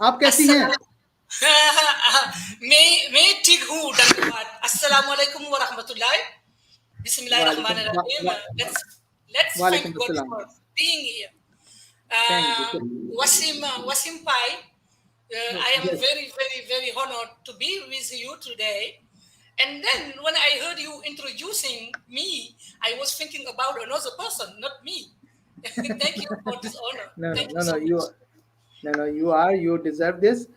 आप कैसी हैं? मैं ठीक हूँ, धन्यवाद। अस्सलाम वालेकुम व रहमतुल्लाह। Bismillahirrahmanirrahim. Let's thank वालेकुम God अस्सलाम। for being here. Thank you. Wasim Pai, I am Yes. very, very, very honored to be with you today. And then when I heard you introducing me, I was thinking about another person, not me. Thank you for this honor. Thank you so much. You deserve this.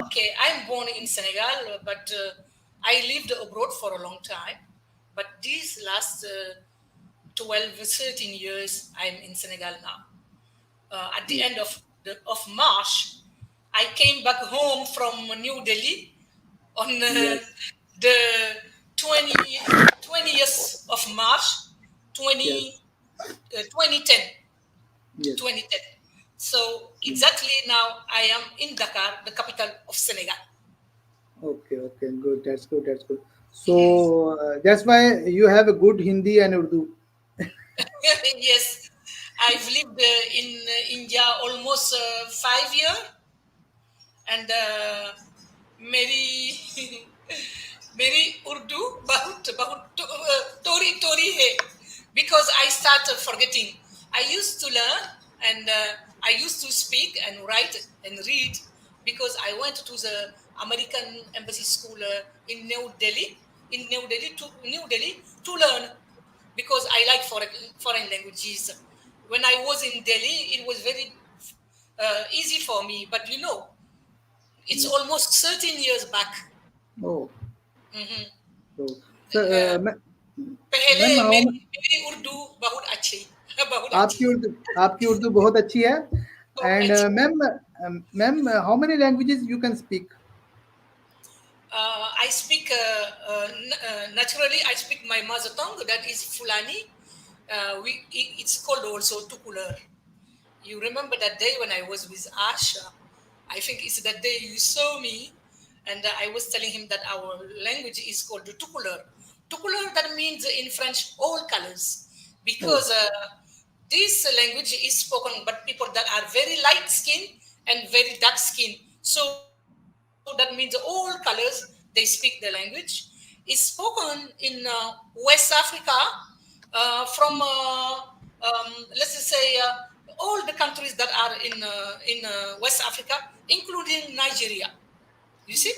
Okay, I'm born in Senegal, but I lived abroad for a long time. But these last 12, 13 years, I'm in Senegal now. At the end of March, I came back home from New Delhi on Yes. the 20th of March, 20, Yes. 2010. Yes. 2010. So exactly now I am in Dakar, the capital of Senegal. Okay. Okay. Good. That's good. That's good. So that's why you have a good Hindi and Urdu. Yes, I've lived in India almost 5 years, and मेरी मेरी उर्दू बहुत बहुत थोड़ी थोड़ी है, because I started forgetting. I used to learn, and I used to speak and write and read, because I went to the American Embassy School in New Delhi, to learn, because I like foreign languages. When I was in Delhi, it was very easy for me, but it's Yes. almost 13 years back. Oh. Mhm. So, so Uh, पहले ma'am मेरी उर्दू बहुत अच्छी बहुत अच्छी आपकी उर्दू बहुत अच्छी है. बहुत And अच्छी ma'am, how many languages you can speak? I speak naturally. I speak my mother tongue, that is Fulani. It's called also Tukular. You remember that day when I was with Asha? I think it's that day you saw me, and I was telling him that our language is called the Tukular. Tukular, that means in French all colors, Oh. because this language is spoken by people that are very light skin and very dark skin. So that means all colors, they speak the language. It's spoken in West Africa, from let's just say all the countries that are in West Africa, including Nigeria. You see,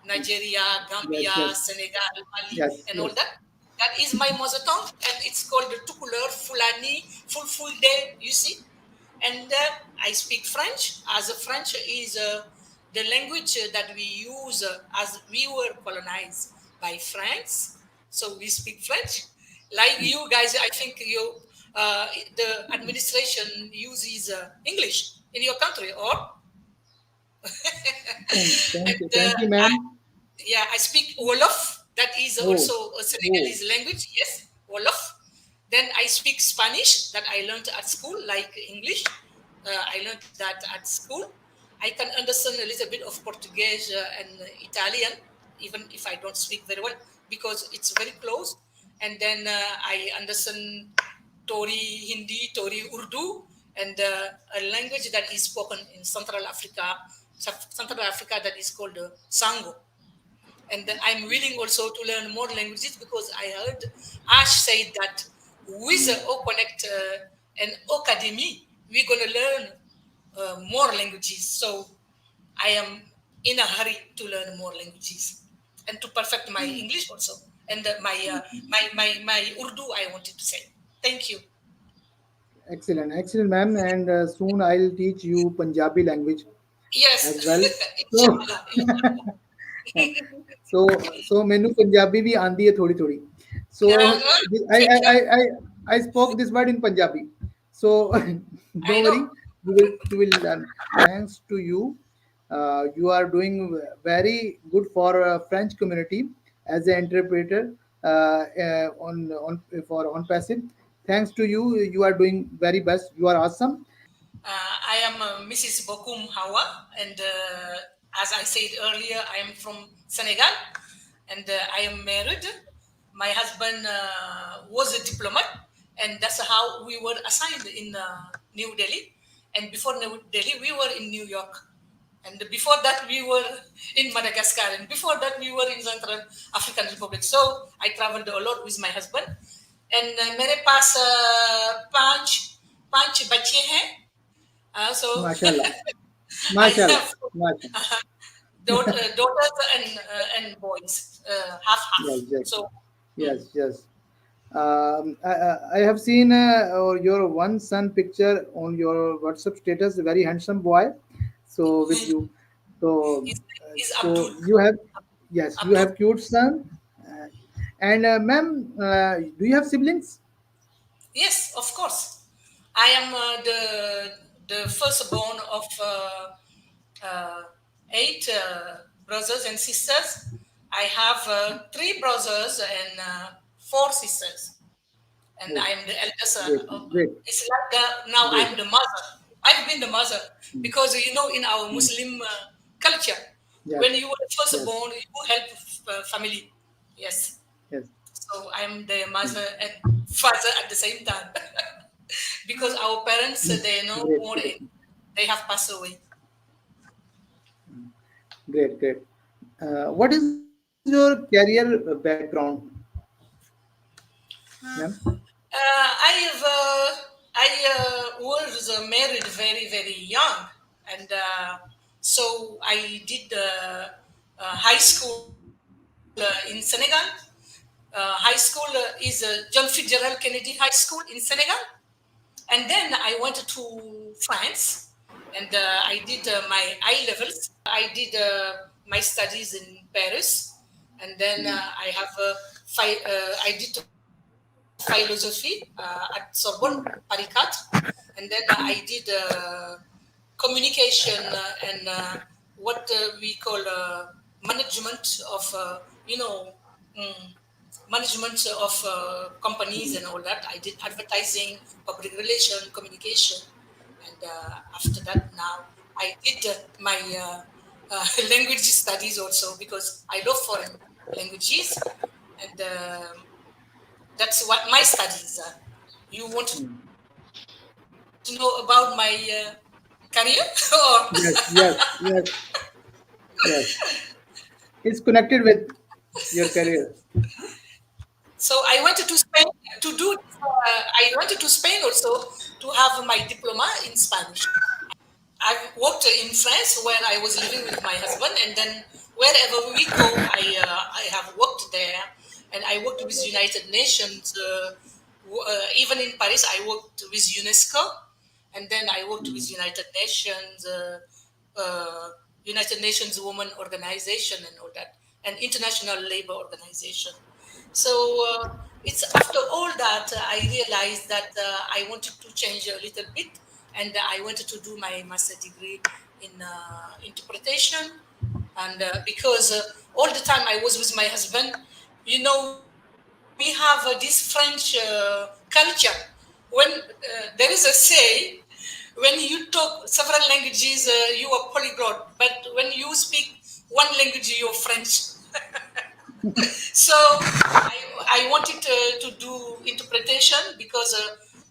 Nigeria, Yes. Gambia, Yes. Senegal, Mali, Yes. and all Yes. that. That is my mother tongue, and it's called the Tukulur Fulani full day. You see, and I speak French, as French is the language that we use as we were colonized by France. So we speak French. Like you guys, I think the administration uses English in your country, or and Thank you, ma'am. yeah, I speak Wolof. That is Oh. also a Oh. Senegalese language. Yes, Wolof. Then I speak Spanish, that I learned at school, like English. I learned that at school. I can understand a little bit of Portuguese and Italian, even if I don't speak very well, because it's very close. And then I understand Tori Hindi, Tori Urdu, and a language that is spoken in Central Africa, that is called Sango. And I'm willing also to learn more languages, because I heard Ash say that with OCONNECT and O-cademy, we're going to learn more languages. So I am in a hurry to learn more languages and to perfect my English also, and my Urdu, I wanted to say. Thank you. Excellent, excellent, ma'am. And soon I'll teach you Punjabi language Yes, as well. So, inshallah, inshallah. so मैनू पंजाबी भी आंदी है थोड़ी थोड़ी. So I I I I I spoke this word in Punjabi. So I don't know. worry, you will learn. Thanks to you, you are doing very good for French community as an interpreter on for on passive. Thanks to you, you are doing very best. You are awesome. I am Mrs. Bocoum Hawa, and as I said earlier, I am from Senegal, and I am married. My husband was a diplomat, and that's how we were assigned in New Delhi. And before New Delhi, we were in New York. And before that, we were in Madagascar, and before that, we were in Central African Republic. So I traveled a lot with my husband. And मेरे पास पांच पांच बच्चे हैं. So Mashallah. I Mashallah. have Mashallah. daughters and boys, half Yes, half. yes, So yes, mm, yes. I have seen your one son picture on your WhatsApp status. Very handsome boy. So with you, so he's, he's so Abdul. you have, yes, you Abdul. have cute son. And ma'am, do you have siblings? Yes, of course. I am the firstborn of uh, eight brothers and sisters. I have three brothers and four sisters, and Oh, I am the eldest son. great, great, It's like now great. I'm the mother. I've been the mother Mm, because in our mm. Muslim culture, Yes, when you were yes, firstborn, you help family. Yes, yes. so I'm the Mm, mother and father at the same time because our parents mm. they no Great, more great, in, they have passed away. great, great. What is your career background, ma'am? I was married very young, and so I did high school in Senegal. High school is John Fitzgerald Kennedy High School in Senegal, and then I went to France, and I did my I levels. I did my studies in Paris, and then Mm, I did philosophy at Sorbonne, mm, Paris 4, and then I mm, did communication and what we call management of mm, management of companies mm, and all that. I did advertising, public relation, communication, and after that, now I did my language studies also because I love foreign languages, and that's what my studies are. You want to know mm. about my career or? Yes, yes, yes, yes. It's connected with your career. So I went to Spain to do. I went to Spain also to have my diploma in Spanish. I've worked in France where I was living with my husband, and then wherever we go, I have worked there, and I worked with United Nations. Even in Paris, I worked with UNESCO, and then I worked with Mm, uh, United Nations Women Organization and all that, and International Labor Organization. So it's after all that I realized that I wanted to change a little bit, and I wanted to do my master degree in interpretation. And because all the time I was with my husband, we have this French culture. When there is a say, when you talk several languages, you are polyglot, but when you speak one language, you're French. So I wanted to do interpretation because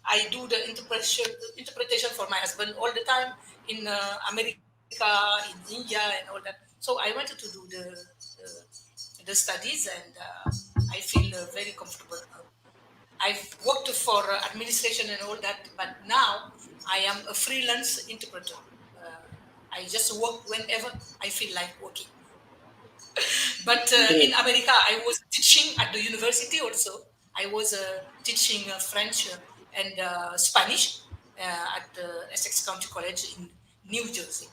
I do the interpretation for my husband all the time in America, in India, and all that. So I wanted to do the studies, and I feel very comfortable now. I've worked for administration and all that, but now I am a freelance interpreter. I just work whenever I feel like working. But in great. America, I was teaching at the university also. I was teaching French and Spanish at the Essex County College in New Jersey.